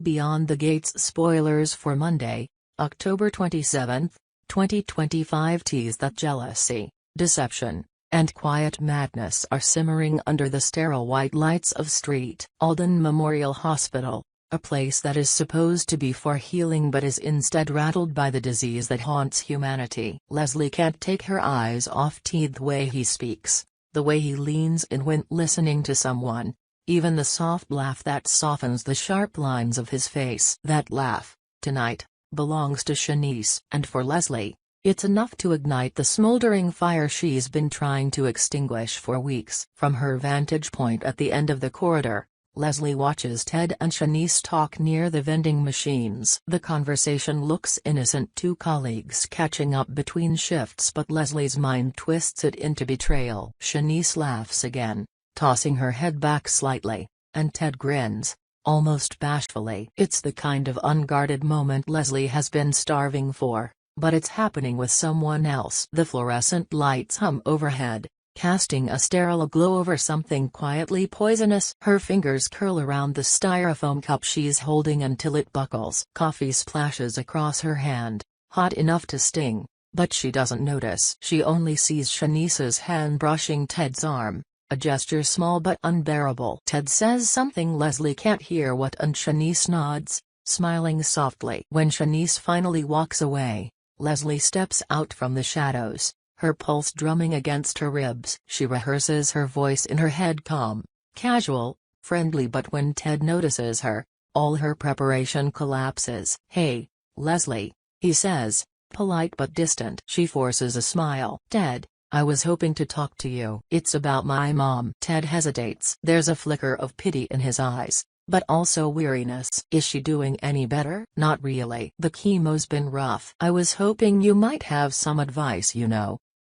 Beyond the Gates spoilers for Monday, October 27, 2025 tease that jealousy, deception, and quiet madness are simmering under the sterile white lights of St. Alden Memorial Hospital, a place that is supposed to be for healing but is instead rattled by the disease that haunts humanity. Leslie can't take her eyes off Ted. The way he speaks, the way he leans in when listening to someone, even the soft laugh that softens the sharp lines of his face. That laugh, tonight, belongs to Chenise. And for Leslie, it's enough to ignite the smoldering fire she's been trying to extinguish for weeks. From her vantage point at the end of the corridor, Leslie watches Ted and Chenise talk near the vending machines. The conversation looks innocent, two colleagues catching up between shifts, but Leslie's mind twists it into betrayal. Chenise laughs again, tossing her head back slightly, and Ted grins, almost bashfully. It's the kind of unguarded moment Leslie has been starving for, but it's happening with someone else. The fluorescent lights hum overhead, casting a sterile glow over something quietly poisonous. Her fingers curl around the styrofoam cup she's holding until it buckles. Coffee splashes across her hand, hot enough to sting, but she doesn't notice. She only sees Chenise's hand brushing Ted's arm, a gesture small but unbearable. Ted says something Leslie can't hear what, and Chenise nods, smiling softly. When Chenise finally walks away, Leslie steps out from the shadows, her pulse drumming against her ribs. She rehearses her voice in her head, calm, casual, friendly, but when Ted notices her, all her preparation collapses. "Hey, Leslie," he says, polite but distant. She forces a smile. "Ted, I was hoping to talk to you." "It's about my mom." Ted hesitates. There's a flicker of pity in his eyes, but also weariness. "Is she doing any better?" "Not really. The chemo's been rough." "I was hoping you might have some advice,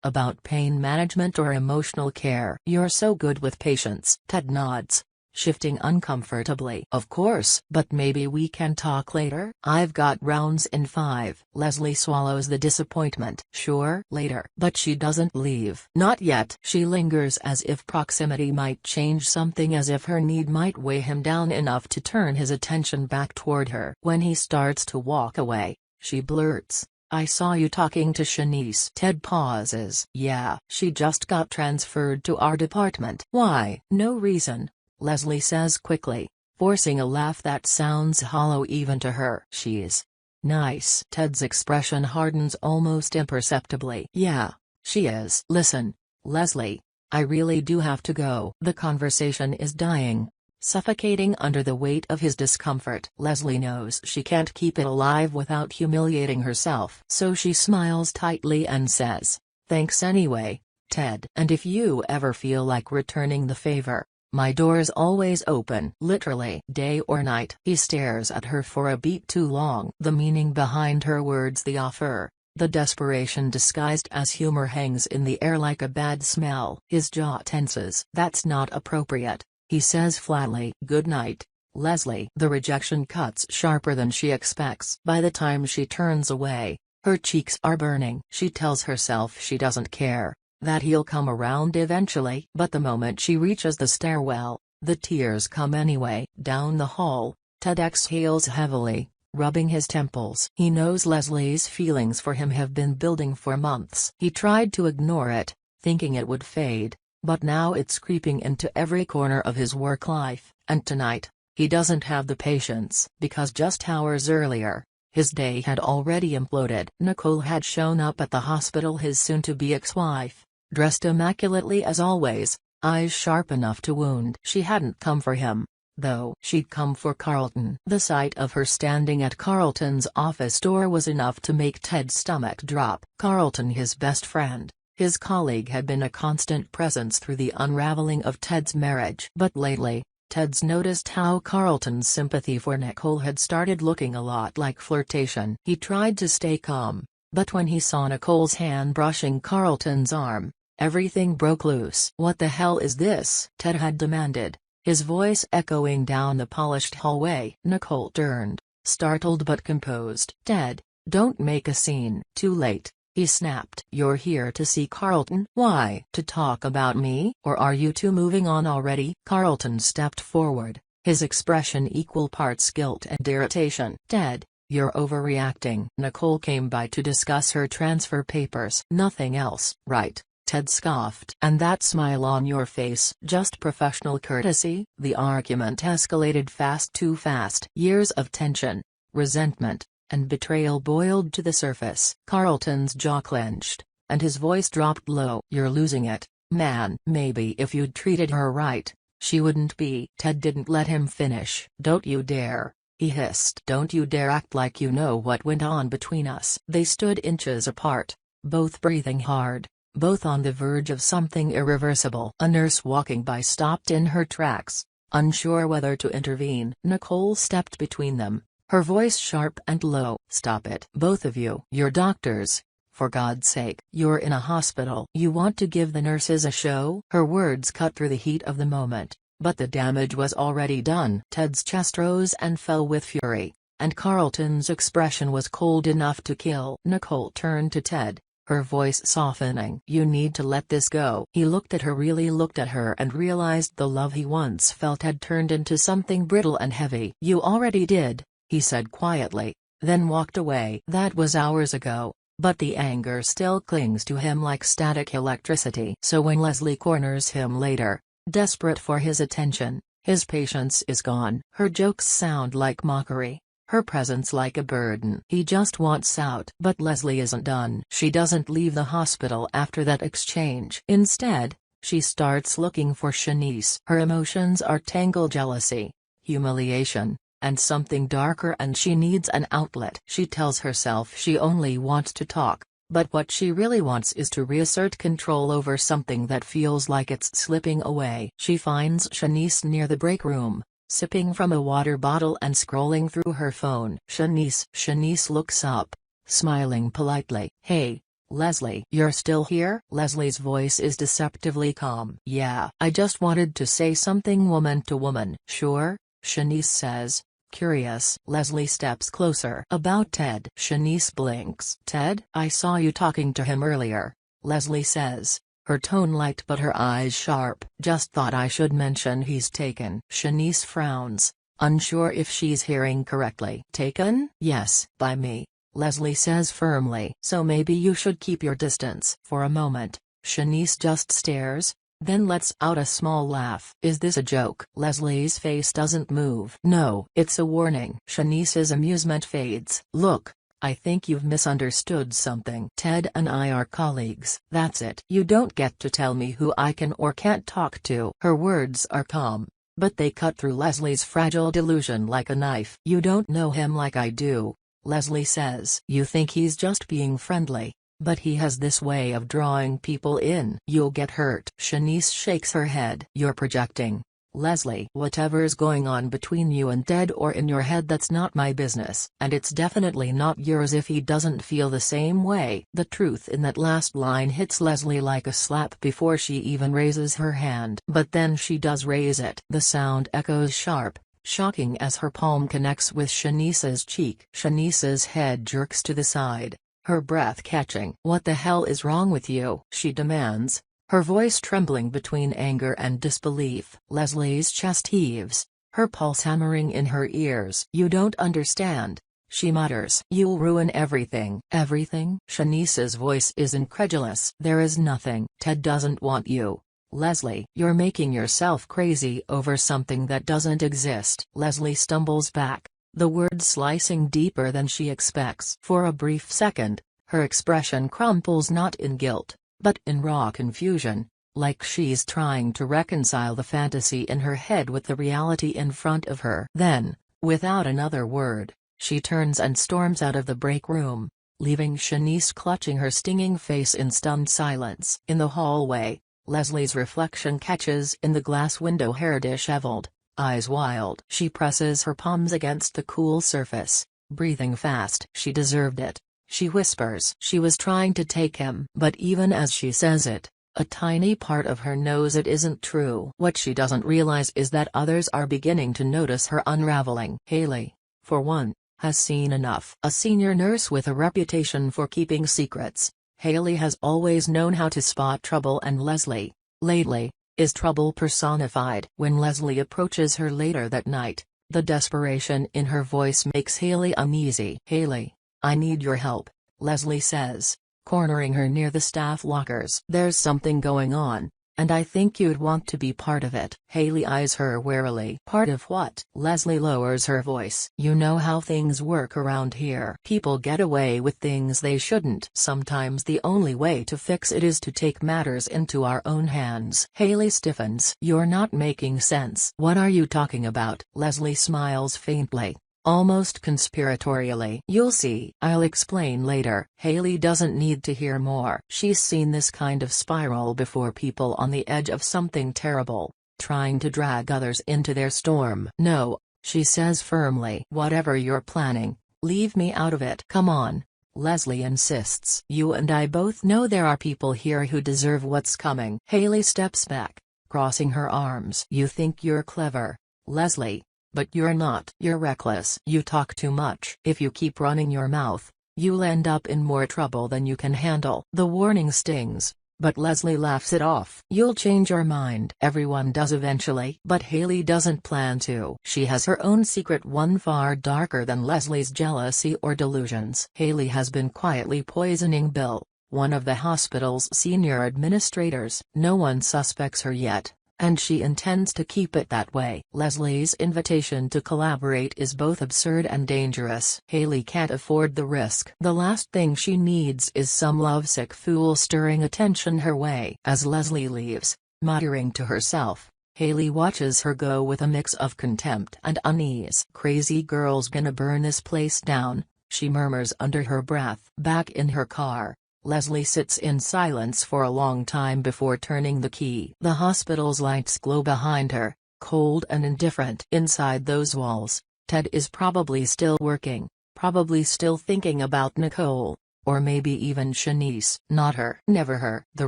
about pain management or emotional care." "You're so good with patients." Ted nods, shifting uncomfortably. "Of course, but maybe we can talk later?" "I've got rounds in 5. Leslie swallows the disappointment. "Sure, later." But she doesn't leave. Not yet. She lingers, as if proximity might change something, as if her need might weigh him down enough to turn his attention back toward her. When he starts to walk away, she blurts, "I saw you talking to Chenise." Ted pauses. "Yeah, she just got transferred to our department." "Why?" "No reason," Leslie says quickly, forcing a laugh that sounds hollow even to her. "She's nice." Ted's expression hardens almost imperceptibly. "Yeah, she is." "Listen, Leslie, I really do have to go." The conversation is dying, suffocating under the weight of his discomfort. Leslie knows she can't keep it alive without humiliating herself. So she smiles tightly and says, "Thanks anyway, Ted. And if you ever feel like returning the favor, my door's always open." "Literally, day or night." He stares at her for a beat too long. The meaning behind her words, the offer, the desperation disguised as humor, hangs in the air like a bad smell. His jaw tenses. "That's not appropriate," he says flatly. "Good night, Leslie." The rejection cuts sharper than she expects. By the time she turns away, her cheeks are burning. She tells herself she doesn't care, that he'll come around eventually. But the moment she reaches the stairwell, the tears come anyway. Down the hall, Ted exhales heavily, rubbing his temples. He knows Leslie's feelings for him have been building for months. He tried to ignore it, thinking it would fade, but now it's creeping into every corner of his work life. And tonight, he doesn't have the patience, because just hours earlier, his day had already imploded. Nicole had shown up at the hospital, his soon-to-be ex-wife, dressed immaculately as always, eyes sharp enough to wound. She hadn't come for him, though. She'd come for Carlton. The sight of her standing at Carlton's office door was enough to make Ted's stomach drop. Carlton, his best friend, his colleague, had been a constant presence through the unraveling of Ted's marriage. But lately, Ted's noticed how Carlton's sympathy for Nicole had started looking a lot like flirtation. He tried to stay calm, but when he saw Nicole's hand brushing Carlton's arm, everything broke loose. "What the hell is this?" Ted had demanded, his voice echoing down the polished hallway. Nicole turned, startled but composed. "Ted, don't make a scene." "Too late," he snapped. "You're here to see Carlton." "Why? To talk about me? Or are you two moving on already?" Carlton stepped forward, his expression equal parts guilt and irritation. "Ted, you're overreacting." Nicole came by to discuss her transfer papers. "Nothing else, right?" Ted scoffed. "And that smile on your face, just professional courtesy?" The argument escalated too fast. Years of tension, resentment, and betrayal boiled to the surface. Carlton's jaw clenched, and his voice dropped low. "You're losing it, man. Maybe if you'd treated her right, she wouldn't be." Ted didn't let him finish. "Don't you dare," he hissed. "Don't you dare act like you know what went on between us." They stood inches apart, both breathing hard, both on the verge of something irreversible. A nurse walking by stopped in her tracks, unsure whether to intervene. Nicole stepped between them, her voice sharp and low. "Stop it. Both of you. You're doctors. For God's sake. You're in a hospital. You want to give the nurses a show?" Her words cut through the heat of the moment, but the damage was already done. Ted's chest rose and fell with fury, and Carlton's expression was cold enough to kill. Nicole turned to Ted, her voice softening. "You need to let this go." He looked at her, really looked at her, and realized the love he once felt had turned into something brittle and heavy. "You already did," he said quietly, then walked away. That was hours ago, but the anger still clings to him like static electricity. So when Leslie corners him later, desperate for his attention, his patience is gone. Her jokes sound like mockery, her presence like a burden. He just wants out. But Leslie isn't done. She doesn't leave the hospital after that exchange. Instead, she starts looking for Chenise. Her emotions are tangled: jealousy, humiliation, and something darker, and she needs an outlet. She tells herself she only wants to talk, but what she really wants is to reassert control over something that feels like it's slipping away. She finds Chenise near the break room, sipping from a water bottle and scrolling through her phone. "Chenise." Chenise looks up, smiling politely. "Hey, Leslie. You're still here?" Leslie's voice is deceptively calm. "Yeah, I just wanted to say something woman to woman." "Sure," Chenise says, curious. Leslie steps closer. "About Ted." Chenise blinks. "Ted? I saw you talking to him earlier," Leslie says, her tone light but her eyes sharp. "Just thought I should mention he's taken." Chenise frowns, unsure if she's hearing correctly. "Taken?" "Yes, by me," Leslie says firmly. "So maybe you should keep your distance." For a moment, Chenise just stares, then lets out a small laugh. "Is this a joke?" Leslie's face doesn't move. "No, it's a warning." Chenise's amusement fades. "Look, I think you've misunderstood something. Ted and I are colleagues. That's it. You don't get to tell me who I can or can't talk to." Her words are calm, but they cut through Leslie's fragile delusion like a knife. "You don't know him like I do," Leslie says. "You think he's just being friendly, but he has this way of drawing people in." "You'll get hurt." Chenise shakes her head. "You're projecting, Leslie. Whatever's going on between you and Ted or in your head, that's not my business. And it's definitely not yours if he doesn't feel the same way." The truth in that last line hits Leslie like a slap before she even raises her hand. But then she does raise it. The sound echoes sharp, shocking as her palm connects with Chenise's cheek. Chenise's head jerks to the side, her breath catching. "What the hell is wrong with you?" she demands, her voice trembling between anger and disbelief. Leslie's chest heaves, her pulse hammering in her ears. "You don't understand," she mutters. "You'll ruin everything." "Everything?" Chenise's voice is incredulous. "There is nothing. Ted doesn't want you, Leslie." "You're making yourself crazy over something that doesn't exist." Leslie stumbles back, the words slicing deeper than she expects. For a brief second, her expression crumples, not in guilt, but in raw confusion, like she's trying to reconcile the fantasy in her head with the reality in front of her. Then, without another word, she turns and storms out of the break room, leaving Chenise clutching her stinging face in stunned silence. In the hallway, Leslie's reflection catches in the glass window, hair disheveled, eyes wild. She presses her palms against the cool surface, breathing fast. "She deserved it," she whispers. She was trying to take him. But even as she says it, a tiny part of her knows it isn't true. What she doesn't realize is that others are beginning to notice her unraveling. Haley, for one, has seen enough. A senior nurse with a reputation for keeping secrets, Haley has always known how to spot trouble, and Leslie, lately, is trouble personified. When Leslie approaches her later that night, the desperation in her voice makes Haley uneasy. "Haley, I need your help," Leslie says, cornering her near the staff lockers. "There's something going on, and I think you'd want to be part of it." Haley eyes her warily. "Part of what?" Leslie lowers her voice. "You know how things work around here. People get away with things they shouldn't. Sometimes the only way to fix it is to take matters into our own hands." Haley stiffens. "You're not making sense." "What are you talking about?" Leslie smiles faintly, almost conspiratorially. "You'll see. I'll explain later." Haley doesn't need to hear more. She's seen this kind of spiral before, people on the edge of something terrible, trying to drag others into their storm. "No," she says firmly. "Whatever you're planning, leave me out of it." "Come on," Leslie insists. "You and I both know there are people here who deserve what's coming." Haley steps back, crossing her arms. "You think you're clever, Leslie. But you're not. You're reckless. You talk too much. If you keep running your mouth, you'll end up in more trouble than you can handle." The warning stings, but Leslie laughs it off. "You'll change your mind." Everyone does eventually. But Haley doesn't plan to. She has her own secret, one far darker than Leslie's jealousy or delusions. Haley has been quietly poisoning Bill, one of the hospital's senior administrators. No one suspects her yet, and she intends to keep it that way. Leslie's invitation to collaborate is both absurd and dangerous. Haley can't afford the risk. The last thing she needs is some lovesick fool stirring attention her way. As Leslie leaves, muttering to herself, Haley watches her go with a mix of contempt and unease. "Crazy girl's gonna burn this place down," she murmurs under her breath. Back in her car, Leslie sits in silence for a long time before turning the key. The hospital's lights glow behind her, cold and indifferent. Inside those walls, Ted is probably still working, probably still thinking about Nicole, or maybe even Chenise. Not her. Never her. The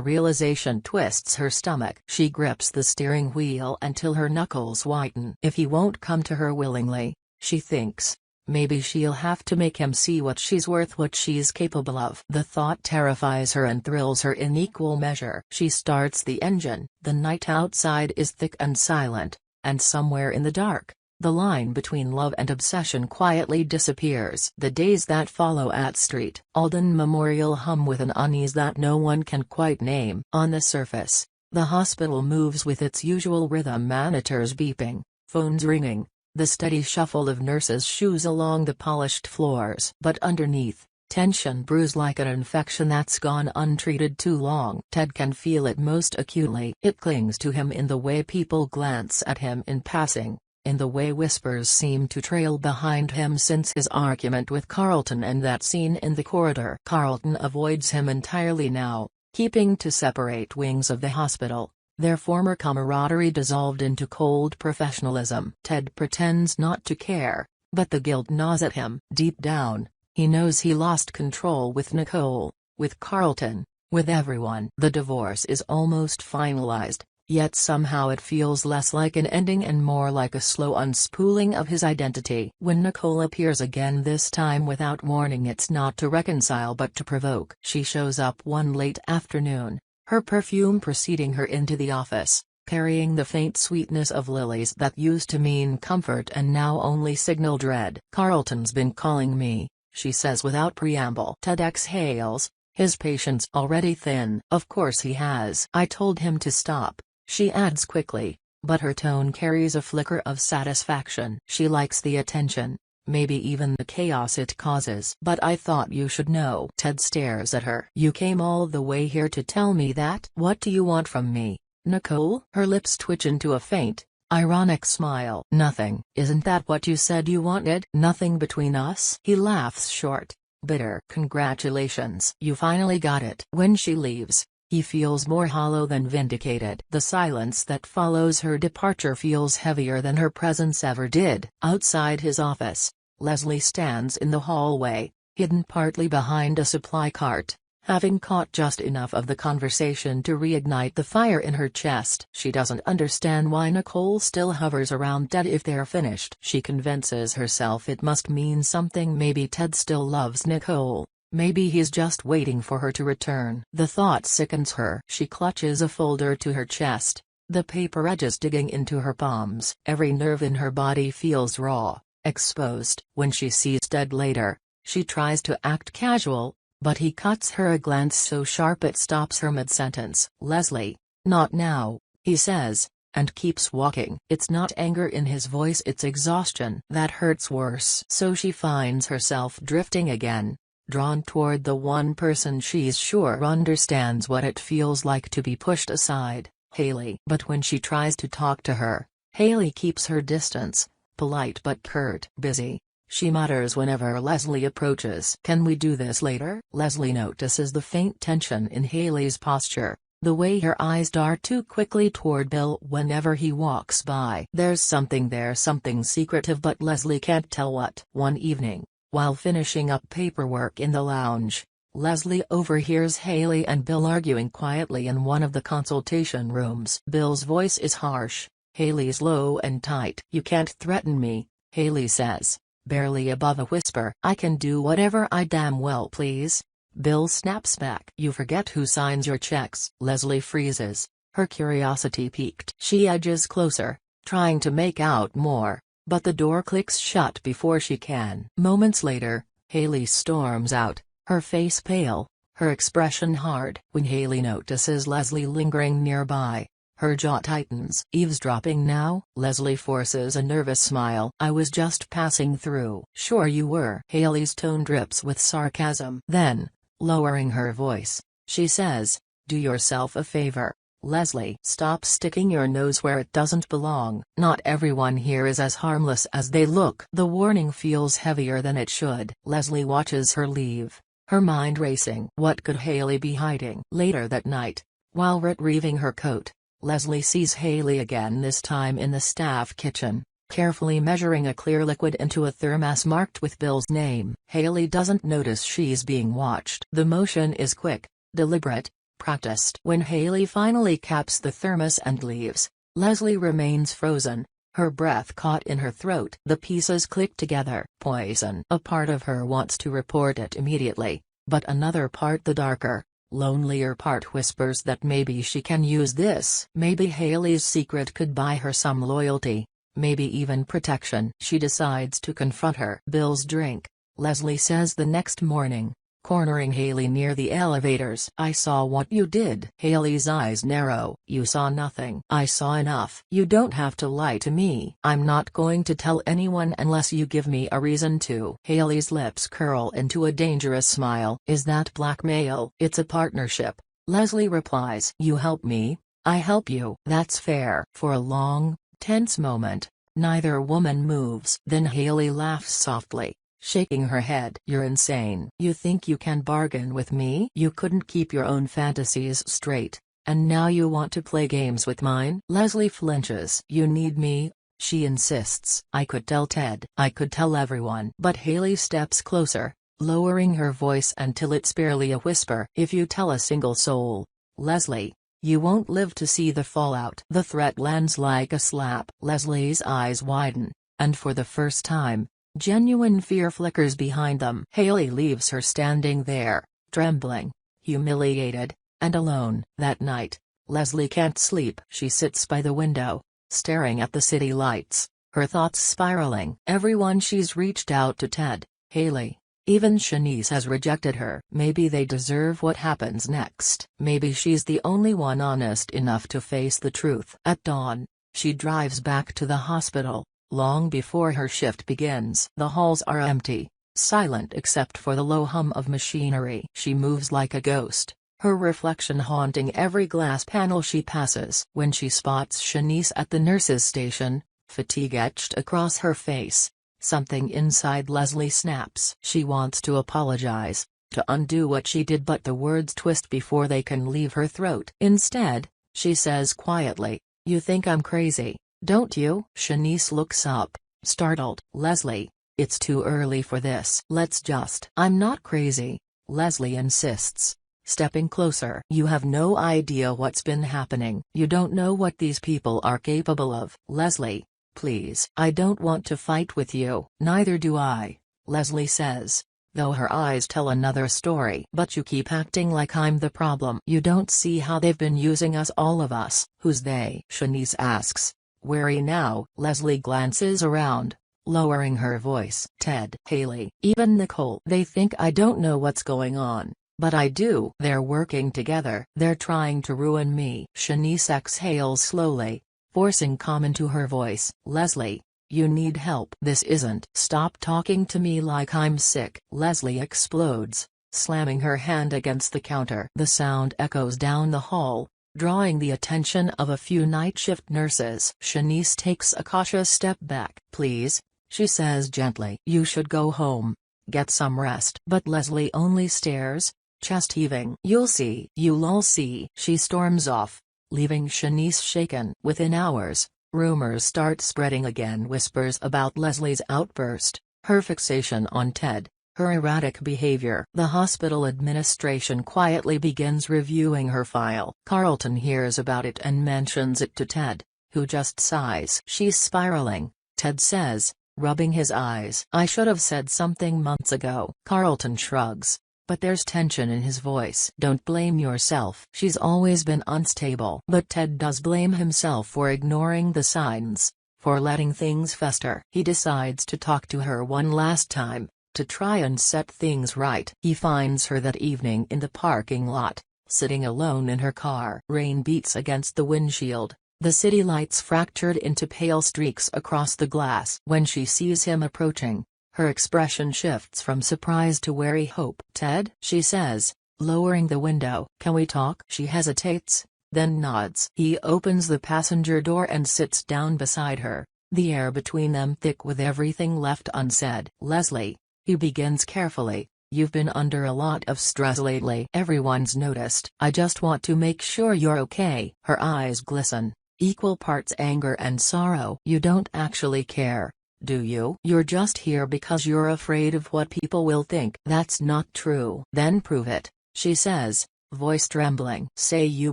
realization twists her stomach. She grips the steering wheel until her knuckles whiten. If he won't come to her willingly, she thinks, maybe she'll have to make him see what she's worth, what she's capable of. The thought terrifies her and thrills her in equal measure. She starts the engine. The night outside is thick and silent, and somewhere in the dark, the line between love and obsession quietly disappears. The days that follow at St. Alden Memorial hum with an unease that no one can quite name. On the surface, the hospital moves with its usual rhythm: monitors beeping, phones ringing, the steady shuffle of nurses' shoes along the polished floors. But underneath, tension brews like an infection that's gone untreated too long. Ted can feel it most acutely. It clings to him in the way people glance at him in passing, in the way whispers seem to trail behind him since his argument with Carlton and that scene in the corridor. Carlton avoids him entirely now, keeping to separate wings of the hospital. Their former camaraderie dissolved into cold professionalism. Ted pretends not to care, but the guilt gnaws at him. Deep down, he knows he lost control with Nicole, with Carlton, with everyone. The divorce is almost finalized, yet somehow it feels less like an ending and more like a slow unspooling of his identity. When Nicole appears again, this time without warning, it's not to reconcile but to provoke. She shows up one late afternoon, her perfume preceding her into the office, carrying the faint sweetness of lilies that used to mean comfort and now only signal dread. "Carlton's been calling me," she says without preamble. Ted exhales, his patience already thin. "Of course he has. I told him to stop," she adds quickly, but her tone carries a flicker of satisfaction. She likes the attention, maybe even the chaos it causes. "But I thought you should know." Ted stares at her. "You came all the way here to tell me that?" "What do you want from me, Nicole?" Her lips twitch into a faint, ironic smile. "Nothing." "Isn't that what you said you wanted?" "Nothing between us?" He laughs short, bitter. "Congratulations. You finally got it." When she leaves, he feels more hollow than vindicated. The silence that follows her departure feels heavier than her presence ever did. Outside his office, Leslie stands in the hallway, hidden partly behind a supply cart, having caught just enough of the conversation to reignite the fire in her chest. She doesn't understand why Nicole still hovers around Ted if they're finished. She convinces herself it must mean something. Maybe Ted still loves Nicole. Maybe he's just waiting for her to return. The thought sickens her. She clutches a folder to her chest, the paper edges digging into her palms. Every nerve in her body feels raw, exposed. When she sees Ted later, she tries to act casual, but he cuts her a glance so sharp it stops her mid-sentence. "Leslie, not now," he says, and keeps walking. It's not anger in his voice, it's exhaustion. That hurts worse. So she finds herself drifting again, drawn toward the one person she's sure understands what it feels like to be pushed aside, Haley. But when she tries to talk to her, Haley keeps her distance, polite but curt. "Busy," she mutters whenever Leslie approaches. "Can we do this later?" Leslie notices the faint tension in Haley's posture, the way her eyes dart too quickly toward Bill whenever he walks by. There's something there, something secretive, but Leslie can't tell what. One evening, while finishing up paperwork in the lounge, Leslie overhears Haley and Bill arguing quietly in one of the consultation rooms. Bill's voice is harsh, Haley's low and tight. "You can't threaten me," Haley says, barely above a whisper. "I can do whatever I damn well please," Bill snaps back. "You forget who signs your checks." Leslie freezes, her curiosity piqued. She edges closer, trying to make out more, but the door clicks shut before she can. Moments later, Haley storms out, her face pale, her expression hard. When Haley notices Leslie lingering nearby, her jaw tightens. "Eavesdropping now?" Leslie forces a nervous smile. "I was just passing through." "Sure you were." Haley's tone drips with sarcasm. Then, lowering her voice, she says, "Do yourself a favor, Leslie. Stop sticking your nose where it doesn't belong. Not everyone here is as harmless as they look." The warning feels heavier than it should. Leslie watches her leave, her mind racing. What could Haley be hiding? Later that night, while retrieving her coat, Leslie sees Haley again, this time in the staff kitchen, carefully measuring a clear liquid into a thermos marked with Bill's name. Haley doesn't notice she's being watched. The motion is quick, deliberate, practiced. When Haley finally caps the thermos and leaves, Leslie remains frozen, her breath caught in her throat. The pieces click together. Poison. A part of her wants to report it immediately, but another part, the darker, lonelier part, whispers that maybe she can use this. Maybe Haley's secret could buy her some loyalty, maybe even protection. She decides to confront her. "Bill's drink," Leslie says the next morning, cornering Haley near the elevators. "I saw what you did." Haley's eyes narrow. "You saw nothing." "I saw enough." "You don't have to lie to me." "I'm not going to tell anyone unless you give me a reason to." Haley's lips curl into a dangerous smile. "Is that blackmail?" "It's a partnership," Leslie replies. "You help me, I help you." "That's fair." For a long, tense moment, neither woman moves. Then Haley laughs softly, shaking her head. "You're insane. You think you can bargain with me? You couldn't keep your own fantasies straight, and now you want to play games with mine?" Leslie flinches. "You need me," she insists. "I could tell Ted. I could tell everyone." But Haley steps closer, lowering her voice until it's barely a whisper. "If you tell a single soul, Leslie, you won't live to see the fallout." The threat lands like a slap. Leslie's eyes widen, and for the first time, genuine fear flickers behind them. Haley leaves her standing there, trembling, humiliated, and alone. That night, Leslie can't sleep. She sits by the window, staring at the city lights, her thoughts spiraling. Everyone she's reached out to: Ted, Haley, even Chenise has rejected her. Maybe they deserve what happens next. Maybe she's the only one honest enough to face the truth. At dawn, she drives back to the hospital. Long before her shift begins. The halls are empty, silent except for the low hum of machinery. She moves like a ghost, her reflection haunting every glass panel she passes. When she spots Chenise at the nurse's station, fatigue etched across her face, something inside Leslie snaps. She wants to apologize, to undo what she did, but the words twist before they can leave her throat. Instead, she says quietly, "You think I'm crazy, don't you?" Chenise looks up, startled. "Leslie, it's too early for this. Let's just—" "I'm not crazy," Leslie insists, stepping closer. "You have no idea what's been happening. You don't know what these people are capable of." "Leslie, please." "I don't want to fight with you." "Neither do I," Leslie says, though her eyes tell another story. But you keep acting like I'm the problem. You don't see how they've been using us, all of us. Who's they? Chenise asks, wary now. Leslie glances around, lowering her voice. Ted, Haley, even Nicole. They think I don't know what's going on, but I do. They're working together. They're trying to ruin me. Chenise exhales slowly, forcing calm into her voice. Leslie, you need help. This isn't. Stop talking to me like I'm sick. Leslie explodes, slamming her hand against the counter. The sound echoes down the hall, drawing the attention of a few night shift nurses. Chenise takes a cautious step back. Please, she says gently. You should go home. Get some rest. But Leslie only stares, chest heaving. You'll see. You'll all see. She storms off, leaving Chenise shaken. Within hours, rumors start spreading again. Whispers about Leslie's outburst, her fixation on Ted, her erratic behavior. The hospital administration quietly begins reviewing her file. Carlton hears about it and mentions it to Ted, who just sighs. She's spiraling, Ted says, rubbing his eyes. I should have said something months ago. Carlton shrugs, but there's tension in his voice. Don't blame yourself. She's always been unstable. But Ted does blame himself for ignoring the signs, for letting things fester. He decides to talk to her one last time, to try and set things right. He finds her that evening in the parking lot, sitting alone in her car. Rain beats against the windshield, the city lights fractured into pale streaks across the glass. When she sees him approaching, her expression shifts from surprise to wary hope. Ted, she says, lowering the window. Can we talk? She hesitates, then nods. He opens the passenger door and sits down beside her, the air between them thick with everything left unsaid. Leslie, he begins carefully, you've been under a lot of stress lately. Everyone's noticed. I just want to make sure you're okay. Her eyes glisten, equal parts anger and sorrow. You don't actually care, do you? You're just here because you're afraid of what people will think. That's not true. Then prove it, she says, voice trembling. Say you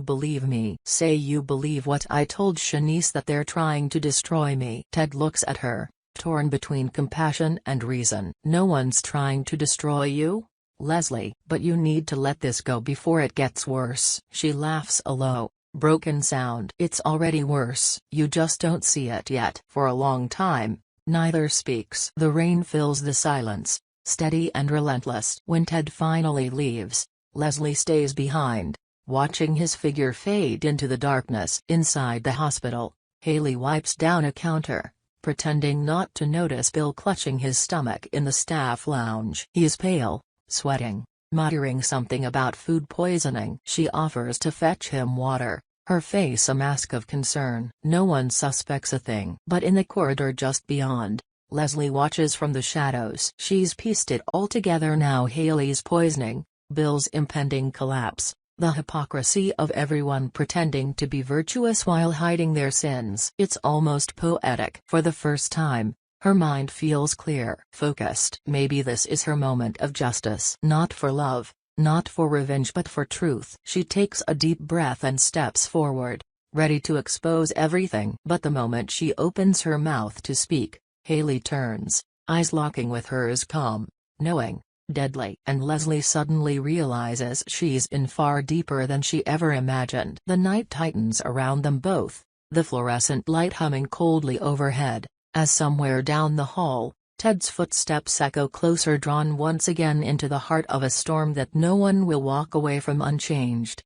believe me. Say you believe what I told Chenise, that they're trying to destroy me. Ted looks at her, torn between compassion and reason. No one's trying to destroy you, Leslie. But you need to let this go before it gets worse. She laughs a low, broken sound. It's already worse. You just don't see it yet. For a long time, neither speaks. The rain fills the silence, steady and relentless. When Ted finally leaves, Leslie stays behind, watching his figure fade into the darkness. Inside the hospital, Haley wipes down a counter, pretending not to notice Bill clutching his stomach in the staff lounge. He is pale, sweating, muttering something about food poisoning. She offers to fetch him water, her face a mask of concern. No one suspects a thing. But in the corridor just beyond, Leslie watches from the shadows. She's pieced it all together now. Haley's poisoning, Bill's impending collapse, the hypocrisy of everyone pretending to be virtuous while hiding their sins. It's almost poetic. For the first time, her mind feels clear, focused. Maybe this is her moment of justice. Not for love, not for revenge, but for truth. She takes a deep breath and steps forward, ready to expose everything. But the moment she opens her mouth to speak, Haley turns, eyes locking with hers, calm, knowing, deadly. And Leslie suddenly realizes she's in far deeper than she ever imagined. The night tightens around them both, the fluorescent light humming coldly overhead, as somewhere down the hall, Ted's footsteps echo closer, drawn once again into the heart of a storm that no one will walk away from unchanged.